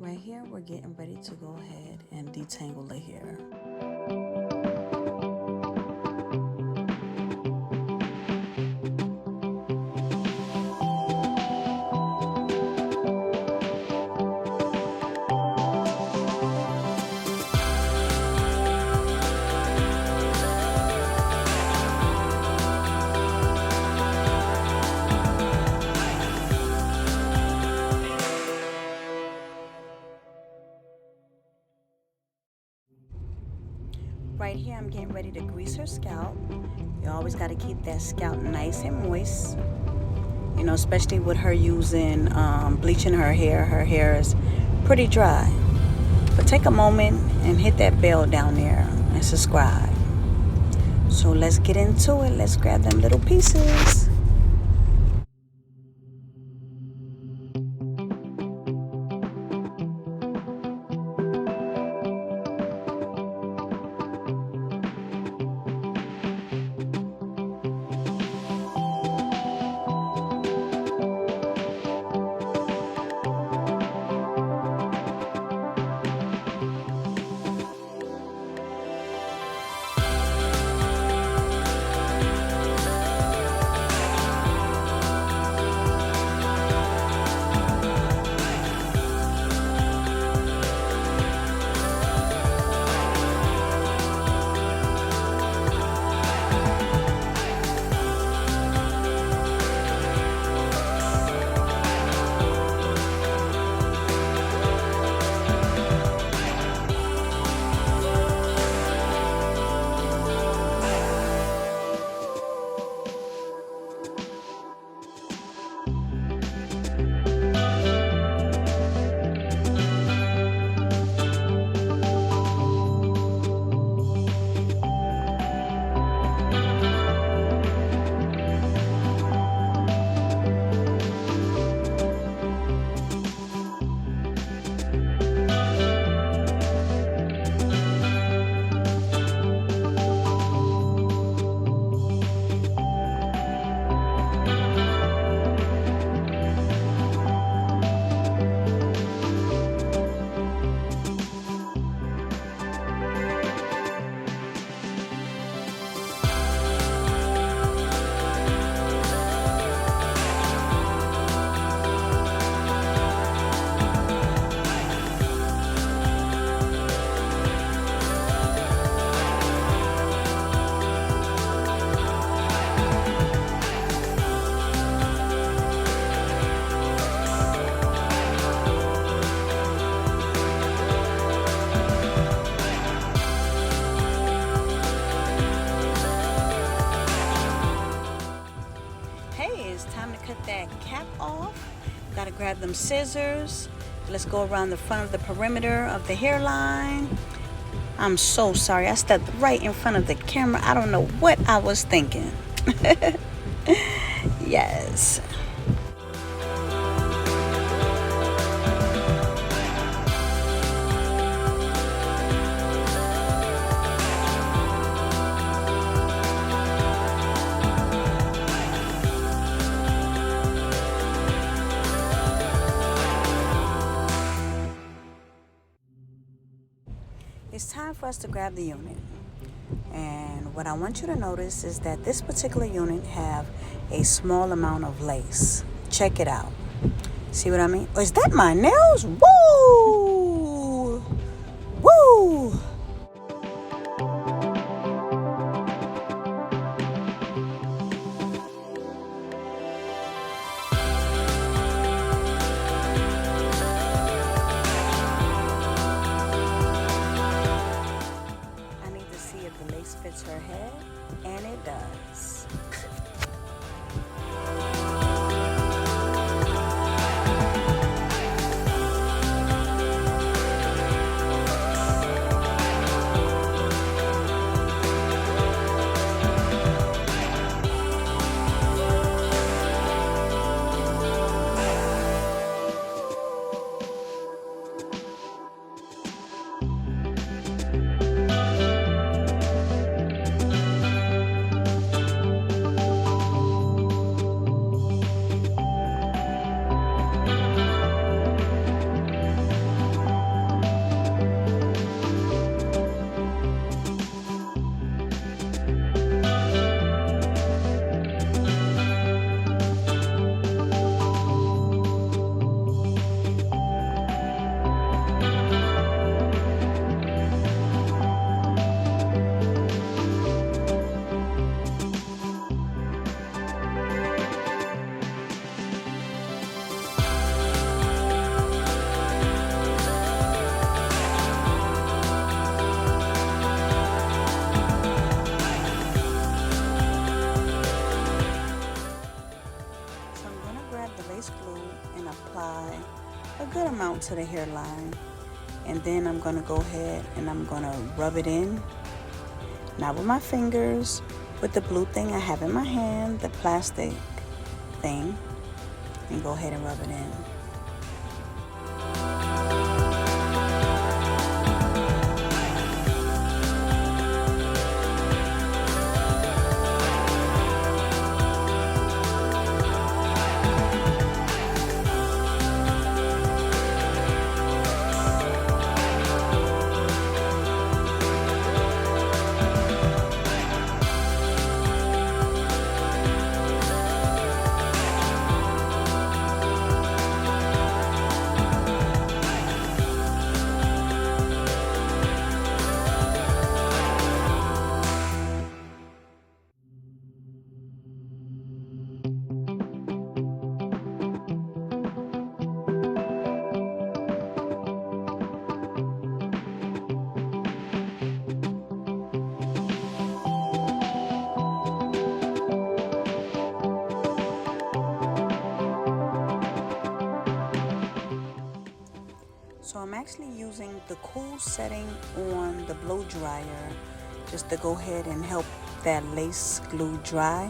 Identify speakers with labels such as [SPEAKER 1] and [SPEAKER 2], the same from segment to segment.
[SPEAKER 1] Right here, we're getting ready to go ahead and detangle the hair. Right here, I'm getting ready to grease her scalp. You always got to keep that scalp nice and moist. You know, especially with her using bleaching her hair. Her hair is pretty dry. But take a moment and hit that bell down there and subscribe. So let's get into it. Let's grab them little pieces. Time to cut that cap off. Gotta grab them scissors. Let's go around the front of the perimeter of the hairline. I'm so sorry, I stepped right in front of the camera. I don't know what I was thinking. Yes. It's time for us to grab the unit. And what I want you to notice is that this particular unit have a small amount of lace. Check it out. See what I mean? Oh, is that my nails? Woo! Woo! Fits her head, and it does. good amount to the hairline. And then I'm going to go ahead and I'm going to rub it in. Not with my fingers, with the blue thing I have in my hand, the plastic thing. And go ahead and rub it in. So I'm actually using the cool setting on the blow dryer just to go ahead and help that lace glue dry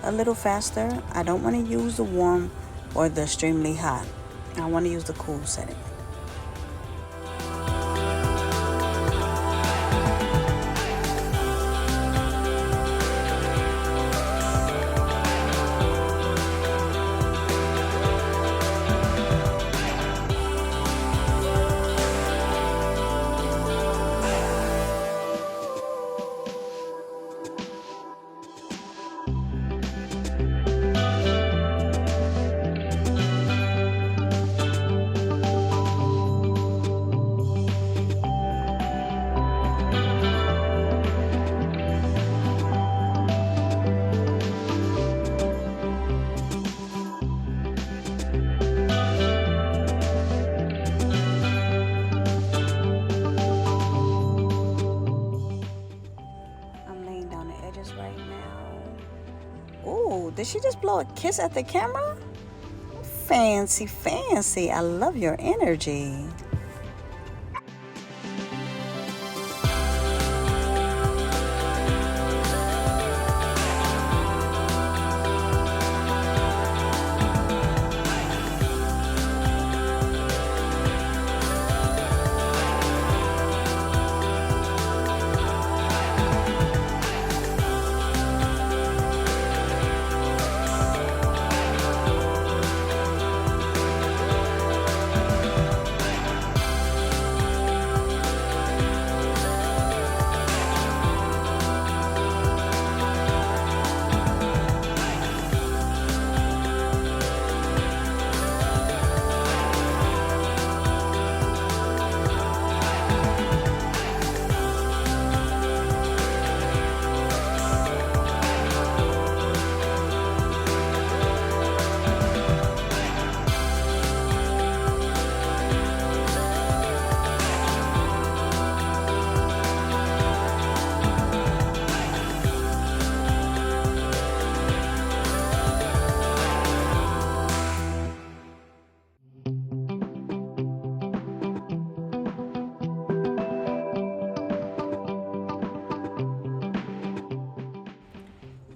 [SPEAKER 1] a little faster. I don't want to use the warm or the extremely hot. I want to use the cool setting. Right now. Ooh, did she just blow a kiss at the camera? Fancy, fancy. I love your energy.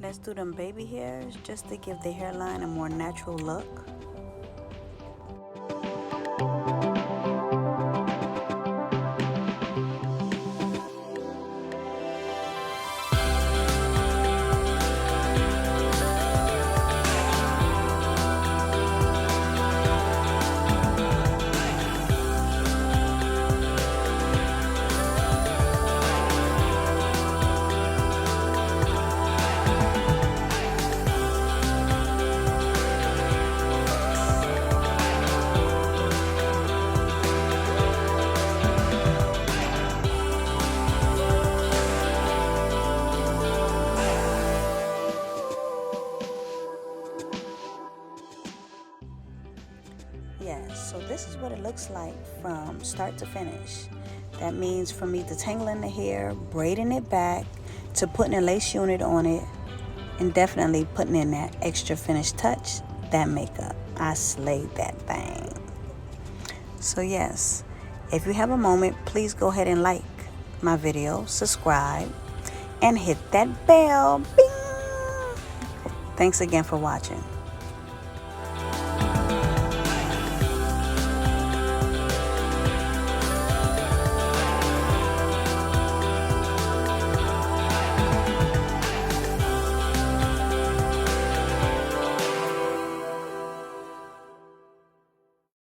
[SPEAKER 1] Let's do them baby hairs just to give the hairline a more natural look. Yes, so this is what it looks like from start to finish. That means for me detangling the hair, braiding it back, to putting a lace unit on it, and definitely putting in that extra finished touch, that makeup. I slayed that thing. So yes, if you have a moment, please go ahead and like my video, subscribe, and hit that bell. Bing! Thanks again for watching.